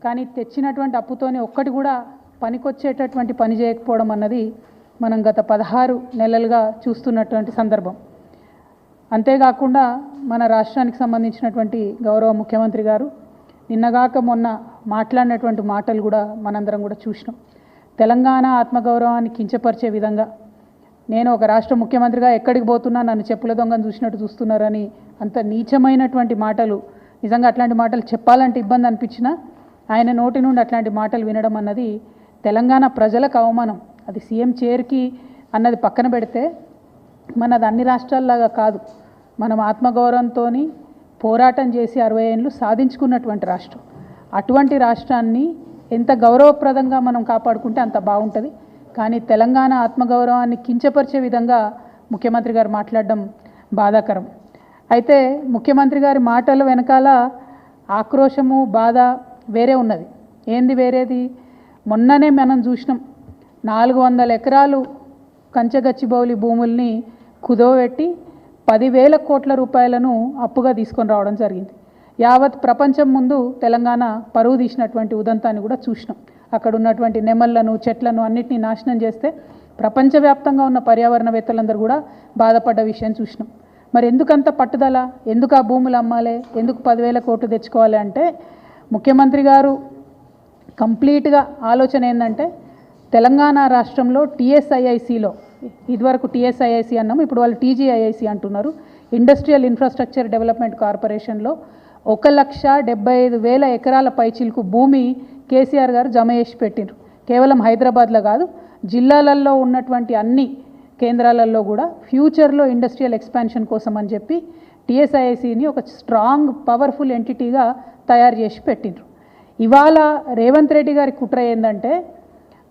కానీ తెచ్చినటువంటి అప్పుతోనే ఒక్కటి కూడా పనికొచ్చేటటువంటి పని చేయకపోవడం అన్నది మనం గత 16 నెలలుగా చూస్తున్నటువంటి సందర్భం. అంతేకాకుండా మన రాష్ట్రానికి సంబంధించినటువంటి గౌరవ ముఖ్యమంత్రి గారు నిన్నగాక మొన్న మాట్లాడినటువంటి మాటలు కూడా మనందరం కూడా చూసినాం. తెలంగాణ ఆత్మగౌరవాన్ని కించపరిచే విధంగా, నేను ఒక రాష్ట్ర ముఖ్యమంత్రిగా ఎక్కడికి పోతున్నా నన్ను చెప్పుల దొంగను చూసినట్టు చూస్తున్నారని అంత నీచమైనటువంటి మాటలు, నిజంగా అట్లాంటి మాటలు చెప్పాలంటే ఇబ్బంది అనిపించినా ఆయన నోటి నుండి అట్లాంటి మాటలు వినడం అన్నది తెలంగాణ ప్రజలకు అవమానం. అది సీఎం చైర్కి అన్నది పక్కన పెడితే మనది అన్ని రాష్ట్రాల్లాగా కాదు. మనం ఆత్మగౌరవంతో పోరాటం చేసి 60 ఏళ్ళు సాధించుకున్నటువంటి రాష్ట్రం. అటువంటి రాష్ట్రాన్ని ఎంత గౌరవప్రదంగా మనం కాపాడుకుంటే అంత బాగుంటుంది. కానీ తెలంగాణ ఆత్మగౌరవాన్ని కించపరిచే విధంగా ముఖ్యమంత్రి గారు మాట్లాడడం బాధాకరం. అయితే ముఖ్యమంత్రి గారి మాటల వెనకాల ఆక్రోశము, బాధ వేరే ఉన్నది. ఏంది వేరేది? మొన్ననే మనం చూసినాం, 400 ఎకరాలు కంచగచ్చిబౌలి భూముల్ని కుదోబెట్టి 10,000 కోట్ల రూపాయలను అప్పుగా తీసుకొని రావడం జరిగింది. యావత్ ప్రపంచం ముందు తెలంగాణ పరువు తీసినటువంటి ఉదంతాన్ని కూడా చూసినాం. అక్కడ ఉన్నటువంటి నెమళ్లను, చెట్లను అన్నిటినీ నాశనం చేస్తే ప్రపంచవ్యాప్తంగా ఉన్న పర్యావరణవేత్తలందరూ కూడా బాధపడ్డ విషయం చూసినాం. మరి ఎందుకంత పట్టుదల? ఎందుకు ఆ భూములు అమ్మాలి? ఎందుకు 10,000 కోట్లు తెచ్చుకోవాలి అంటే ముఖ్యమంత్రి గారు కంప్లీట్గా ఆలోచన ఏంటంటే, తెలంగాణ రాష్ట్రంలో TSIICలో, ఇదివరకు TSIIC అన్నాము, ఇప్పుడు వాళ్ళు TGIIC అంటున్నారు, ఇండస్ట్రియల్ ఇన్ఫ్రాస్ట్రక్చర్ డెవలప్మెంట్ కార్పొరేషన్లో 1,75,000 ఎకరాల పైచిలకు భూమి కేసీఆర్ గారు జమ చేసి పెట్టిండ్రు. కేవలం హైదరాబాద్లో కాదు, జిల్లాలలో ఉన్నటువంటి అన్ని కేంద్రాలలో కూడా ఫ్యూచర్లో ఇండస్ట్రియల్ ఎక్స్పాన్షన్ కోసం అని చెప్పి TSIICని ఒక స్ట్రాంగ్ పవర్ఫుల్ ఎంటిటీగా తయారు చేసి పెట్టిండ్రు. ఇవాళ రేవంత్ రెడ్డి గారి కుట్ర ఏంటంటే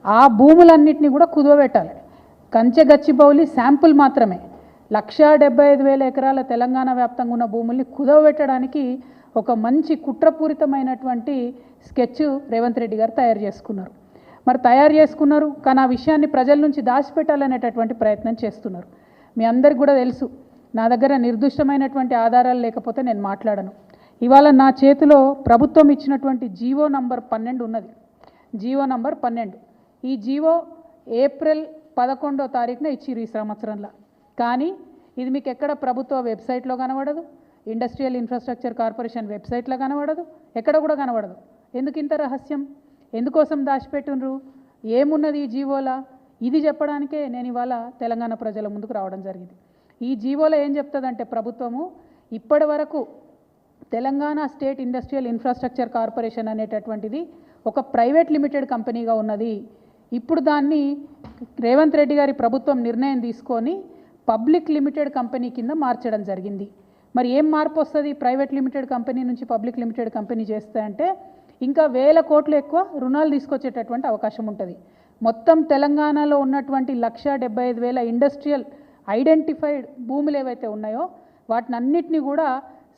ఆ భూములన్నింటినీ కూడా కుదవబెట్టాలి. కంచెగచ్చిబౌలి శాంపుల్ మాత్రమే 1,75,000 ఎకరాల తెలంగాణ వ్యాప్తంగా ఉన్న భూముల్ని కుదవబెట్టడానికి ఒక మంచి కుట్రపూరితమైనటువంటి స్కెచ్ రేవంత్ రెడ్డి గారు తయారు చేసుకున్నారు. మరి తయారు చేసుకున్నారు, కానీ ఆ విషయాన్ని ప్రజల నుంచి దాచిపెట్టాలనేటటువంటి ప్రయత్నం చేస్తున్నారు. మీ అందరికి కూడా తెలుసు, నా దగ్గర నిర్దిష్టమైనటువంటి ఆధారాలు లేకపోతే నేను మాట్లాడను. ఇవాళ నా చేతిలో ప్రభుత్వం ఇచ్చినటువంటి జీవో నంబర్ 12 ఉన్నది. GO number 12. ఈ జీవో ఏప్రిల్ 11వ తారీఖున ఇచ్చిరు ఈ సంవత్సరంలో. కానీ ఇది మీకు ఎక్కడ ప్రభుత్వ వెబ్సైట్లో కనబడదు, ఇండస్ట్రియల్ ఇన్ఫ్రాస్ట్రక్చర్ కార్పొరేషన్ వెబ్సైట్లో కనబడదు, ఎక్కడ కూడా కనబడదు. ఎందుకు ఇంత రహస్యం? ఎందుకోసం దాచిపెట్టినరు? ఏమున్నది ఈ జీవోలా? ఇది చెప్పడానికే నేను ఇవాళ తెలంగాణ ప్రజల ముందుకు రావడం జరిగింది. ఈ జీవోలో ఏం చెప్తుందంటే, ప్రభుత్వము ఇప్పటి వరకు Telangana state industrial infrastructure corporation అనేటటువంటిది ఒక ప్రైవేట్ లిమిటెడ్ కంపెనీగా ఉన్నది. ఇప్పుడు దాన్ని రేవంత్ రెడ్డి గారి ప్రభుత్వం నిర్ణయం తీసుకొని పబ్లిక్ లిమిటెడ్ కంపెనీ కింద మార్చడం జరిగింది. మరి ఏం మార్పు వస్తుంది ప్రైవేట్ లిమిటెడ్ కంపెనీ నుంచి పబ్లిక్ లిమిటెడ్ కంపెనీ చేస్తే అంటే, ఇంకా 1,000 కోట్లు ఎక్కువ రుణాలు తీసుకొచ్చేటటువంటి అవకాశం ఉంటుంది. మొత్తం తెలంగాణలో ఉన్నటువంటి 1,75,000 ఇండస్ట్రియల్ ఐడెంటిఫైడ్ భూములు ఏవైతే ఉన్నాయో వాటిని అన్నిటినీ కూడా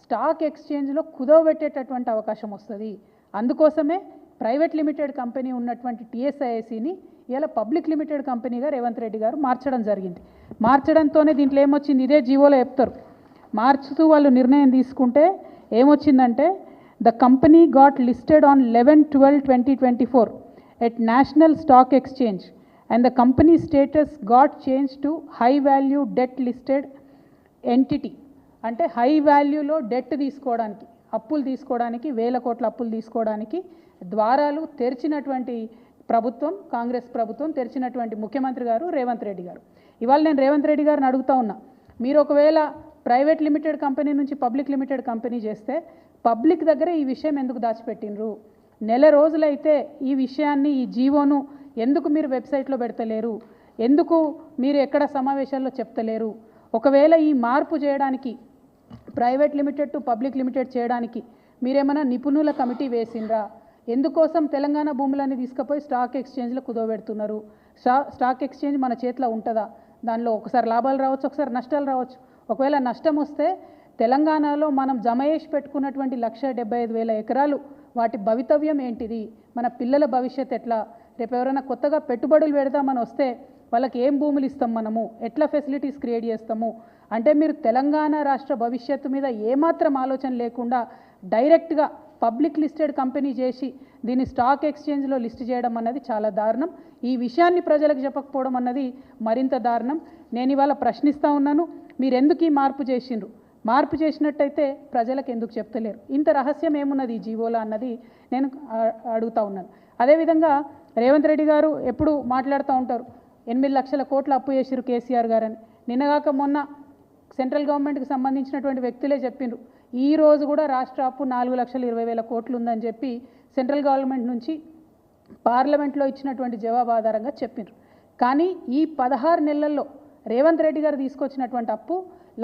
స్టాక్ ఎక్స్చేంజ్లో కుదవబెట్టేటటువంటి అవకాశం వస్తుంది. అందుకోసమే ప్రైవేట్ లిమిటెడ్ కంపెనీ ఉన్నటువంటి TSIICని ఇలా పబ్లిక్ లిమిటెడ్ కంపెనీగా రేవంత్ రెడ్డి గారు మార్చడం జరిగింది. మార్చడంతోనే దీంట్లో ఏమొచ్చింది, ఇదే జీవోలో చెప్తారు. మార్చుతూ వాళ్ళు నిర్ణయం తీసుకుంటే ఏమొచ్చిందంటే, the company got listed on 11/12/2024 at National Stock Exchange and the company status got change to high value debt listed entity. అంటే హై వాల్యూలో డెట్ తీసుకోవడానికి, అప్పులు తీసుకోవడానికి, 1,000 కోట్ల అప్పులు తీసుకోవడానికి ద్వారాలు తెరిచినటువంటి ప్రభుత్వం, కాంగ్రెస్ ప్రభుత్వం తెరిచినటువంటి ముఖ్యమంత్రి గారు రేవంత్ రెడ్డి గారు. ఇవాళ నేను రేవంత్ రెడ్డి గారిని అడుగుతా ఉన్నా, మీరు ఒకవేళ ప్రైవేట్ లిమిటెడ్ కంపెనీ నుంచి పబ్లిక్ లిమిటెడ్ కంపెనీ చేస్తే పబ్లిక్ దగ్గర ఈ విషయం ఎందుకు దాచిపెట్టినరు? నెల రోజులైతే ఈ విషయాన్ని, ఈ జీవోను ఎందుకు మీరు వెబ్సైట్లో పెడతలేరు? ఎందుకు మీరు ఎక్కడ సమావేశాల్లో చెప్తలేరు? ఒకవేళ ఈ మార్పు చేయడానికి, private limited to public limited చేయడానికి మీరేమైనా నిపుణుల కమిటీ వేసిండ్రా? ఎందుకోసం తెలంగాణ భూములన్నీ తీసుకుపోయి స్టాక్ ఎక్స్చేంజ్లో కుదవబెడుతున్నారు? స్టాక్ ఎక్స్చేంజ్ మన చేతిలో ఉంటుందా? దానిలో ఒకసారి లాభాలు రావచ్చు, ఒకసారి నష్టాలు రావచ్చు. ఒకవేళ నష్టం వస్తే తెలంగాణలో మనం జమ చేసి పెట్టుకున్నటువంటి 1,75,000 ఎకరాలు, వాటి భవితవ్యం ఏంటిది? మన పిల్లల భవిష్యత్ ఎట్లా? రేపు ఎవరైనా కొత్తగా పెట్టుబడులు పెడదామని వస్తే వాళ్ళకి ఏం భూములు ఇస్తాం, మనము ఎట్లా ఫెసిలిటీస్ క్రియేట్ చేస్తాము? అంటే మీరు తెలంగాణ రాష్ట్ర భవిష్యత్తు మీద ఏమాత్రం ఆలోచన లేకుండా డైరెక్ట్గా పబ్లిక్ లిస్టెడ్ కంపెనీ చేసి దీన్ని స్టాక్ ఎక్స్చేంజ్లో లిస్ట్ చేయడం అన్నది చాలా దారుణం. ఈ విషయాన్ని ప్రజలకు చెప్పకపోవడం అన్నది మరింత దారుణం. నేను ఇవాళ ప్రశ్నిస్తూ ఉన్నాను, మీరు ఎందుకు ఈ మార్పు చేసిండ్రు? మార్పు చేసినట్టయితే ప్రజలకు ఎందుకు చెప్తలేరు? ఇంత రహస్యం ఏమున్నది ఈ జీవోలో అన్నది నేను అడుగుతూ ఉన్నాను. అదేవిధంగా రేవంత్ రెడ్డి గారు ఎప్పుడు మాట్లాడుతూ ఉంటారు, 8 లక్షల కోట్ల అప్పు చేసిరు కేసీఆర్ గారని. నిన్నగాక మొన్న సెంట్రల్ గవర్నమెంట్కి సంబంధించినటువంటి వ్యక్తులే చెప్పిండ్రు, ఈ రోజు కూడా రాష్ట్ర అప్పు 4,20,000 కోట్లు ఉందని చెప్పి సెంట్రల్ గవర్నమెంట్ నుంచి పార్లమెంట్లో ఇచ్చినటువంటి జవాబు ఆధారంగా చెప్పిండ్రు. కానీ ఈ 16 నెలల్లో రేవంత్ రెడ్డి గారు తీసుకొచ్చినటువంటి అప్పు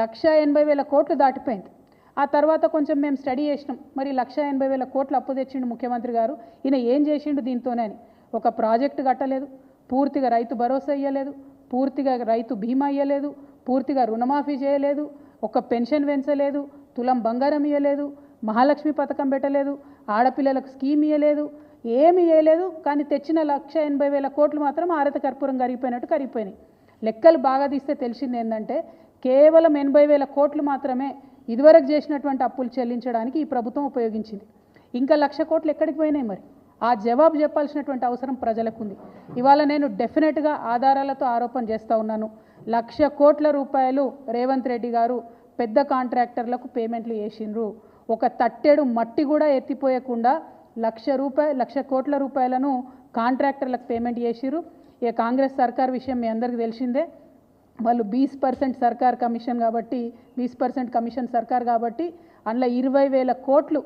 1,80,000 కోట్లు దాటిపోయింది. ఆ తర్వాత కొంచెం మేము స్టడీ చేసినాం, మరి 1,80,000 కోట్లు అప్పు తెచ్చిండు ముఖ్యమంత్రి గారు, ఈయన ఏం చేసిండు దీంతోనే అని. ఒక ప్రాజెక్టు కట్టలేదు, పూర్తిగా రైతు భరోసా ఇవ్వలేదు, పూర్తిగా రైతు బీమా ఇవ్వలేదు, పూర్తిగా రుణమాఫీ చేయలేదు, ఒక పెన్షన్ పెంచలేదు, తులం బంగారం ఇవ్వలేదు, మహాలక్ష్మి పథకం పెట్టలేదు, ఆడపిల్లలకు స్కీమ్ ఇవ్వలేదు, ఏమి ఇవ్వలేదు. కానీ తెచ్చిన 1,80,000 కోట్లు మాత్రం ఆరత కర్పూరం కరిగిపోయినట్టు కరిగిపోయినాయి. లెక్కలు బాగా తీస్తే తెలిసింది ఏంటంటే కేవలం 80,000 కోట్లు మాత్రమే ఇదివరకు చేసినటువంటి అప్పులు చెల్లించడానికి ఈ ప్రభుత్వం ఉపయోగించింది. ఇంకా 1,00,000 కోట్లు ఎక్కడికి పోయినాయి? మరి ఆ జవాబు చెప్పాల్సినటువంటి అవసరం ప్రజలకు ఉంది. ఇవాళ నేను డెఫినెట్గా ఆధారాలతో ఆరోపణ చేస్తూ ఉన్నాను, 1,00,000 కోట్ల రూపాయలు రేవంత్ రెడ్డి గారు పెద్ద కాంట్రాక్టర్లకు పేమెంట్లు చేసిండ్రు. ఒక తట్టెడు మట్టి కూడా ఎత్తిపోయకుండా 1,00,000 కోట్ల రూపాయలను కాంట్రాక్టర్లకు పేమెంట్ చేసిర్రు. ఇక కాంగ్రెస్ సర్కార్ విషయం మీ అందరికీ తెలిసిందే, వాళ్ళు 20% సర్కార్ కమిషన్ కాబట్టి 20% కమిషన్ సర్కార్ కాబట్టి అందులో 20,000 కోట్లు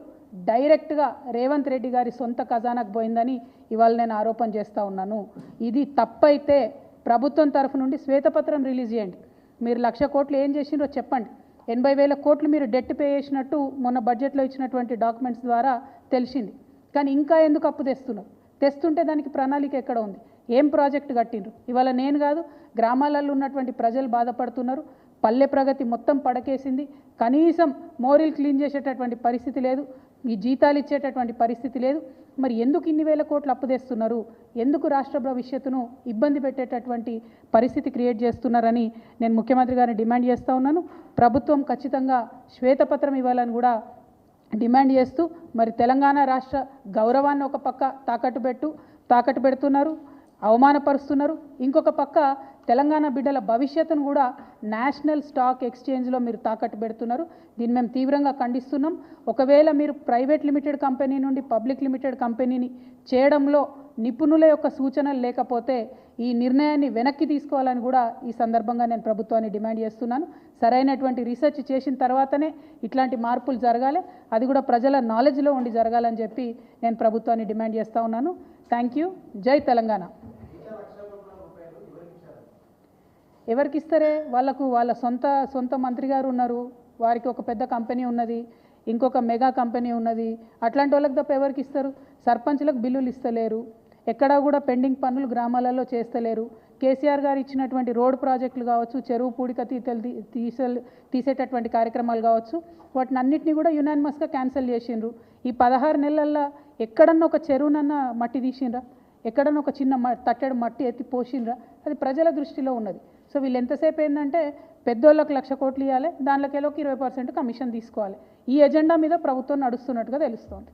డైరెక్ట్గా రేవంత్ రెడ్డి గారి సొంత ఖజానాకు పోయిందని ఇవాళ నేను ఆరోపణ చేస్తూ ఉన్నాను. ఇది తప్పైతే ప్రభుత్వం తరఫు నుండి శ్వేతపత్రం రిలీజ్ చేయండి. మీరు 1,00,000 కోట్లు ఏం చేసిండ్రో చెప్పండి. 80,000 కోట్లు మీరు డెట్ పే చేసినట్టు మొన్న బడ్జెట్లో ఇచ్చినటువంటి డాక్యుమెంట్స్ ద్వారా తెలిసింది. కానీ ఇంకా ఎందుకు అప్పు తెస్తున్నారు? తెస్తుంటే దానికి ప్రణాళిక ఎక్కడ ఉంది? ఏం ప్రాజెక్టు కట్టిండ్రు? ఇవాళ నేను కాదు, గ్రామాలలో ఉన్నటువంటి ప్రజలు బాధపడుతున్నారు. పల్లె ప్రగతి మొత్తం పడకేసింది. కనీసం మోరీలు క్లీన్ చేసేటటువంటి పరిస్థితి లేదు, ఈ జీతాలు ఇచ్చేటటువంటి పరిస్థితి లేదు. మరి ఎందుకు ఇన్ని వేల కోట్లు అప్పు తెస్తున్నారు? ఎందుకు రాష్ట్ర భవిష్యత్తును ఇబ్బంది పెట్టేటటువంటి పరిస్థితి క్రియేట్ చేస్తున్నారని నేను ముఖ్యమంత్రి గారిని డిమాండ్ చేస్తూ ఉన్నాను. ప్రభుత్వం ఖచ్చితంగా శ్వేతపత్రం ఇవ్వాలని కూడా డిమాండ్ చేస్తూ, మరి తెలంగాణ రాష్ట్ర గౌరవాన్ని ఒక పక్క తాకట్టు పెడుతున్నారు, అవమానపరుస్తున్నారు. ఇంకొక పక్క తెలంగాణ బిడ్డల భవిష్యత్తును కూడా నేషనల్ స్టాక్ ఎక్స్చేంజ్లో మీరు తాకట్టు పెడుతున్నారు. దీన్ని మేము తీవ్రంగా ఖండిస్తున్నాం. ఒకవేళ మీరు ప్రైవేట్ లిమిటెడ్ కంపెనీ నుండి పబ్లిక్ లిమిటెడ్ కంపెనీని చేయడంలో నిపుణుల యొక్క సూచనలు లేకపోతే ఈ నిర్ణయాన్ని వెనక్కి తీసుకోవాలని కూడా ఈ సందర్భంగా నేను ప్రభుత్వాన్ని డిమాండ్ చేస్తున్నాను. సరైనటువంటి రీసెర్చ్ చేసిన తర్వాతనే ఇట్లాంటి మార్పులు జరగాలి, అది కూడా ప్రజల నాలెడ్జ్లో ఉండి జరగాలని చెప్పి నేను ప్రభుత్వాన్ని డిమాండ్ చేస్తూ ఉన్నాను. Thank you. జై తెలంగాణ. ఎవరికి ఇస్తారే? వాళ్ళ సొంత మంత్రి గారు ఉన్నారు, వారికి ఒక పెద్ద కంపెనీ ఉన్నది, ఇంకొక మెగా కంపెనీ ఉన్నది. అట్లాంటి వాళ్ళకి తప్ప ఎవరికి ఇస్తారు? సర్పంచ్లకు బిల్లులు ఇస్తలేరు, ఎక్కడా కూడా పెండింగ్ పనులు గ్రామాలలో చేస్తలేరు. కేసీఆర్ గారు ఇచ్చినటువంటి రోడ్ ప్రాజెక్టులు కావచ్చు, చెరువు పూడిక తీసేటటువంటి కార్యక్రమాలు కావచ్చు, వాటిని అన్నింటినీ కూడా యునానిమస్గా క్యాన్సిల్ చేసిండ్రు. ఈ 16 నెలల్లో ఎక్కడన్నా ఒక చెరువునన్నా మట్టి తీసిండ్రా? ఎక్కడన్నా ఒక చిన్న తట్టెడు మట్టి ఎత్తి పోసిండ్రా? అది ప్రజల దృష్టిలో ఉన్నది. సో వీళ్ళు ఎంతసేపు ఏంటంటే పెద్దోళ్ళకి 1,00,000 కోట్లు ఇవ్వాలి, దానిలోకి 20% కమిషన్ తీసుకోవాలి. ఈ ఎజెండా మీద ప్రభుత్వం నడుస్తున్నట్టుగా తెలుస్తోంది.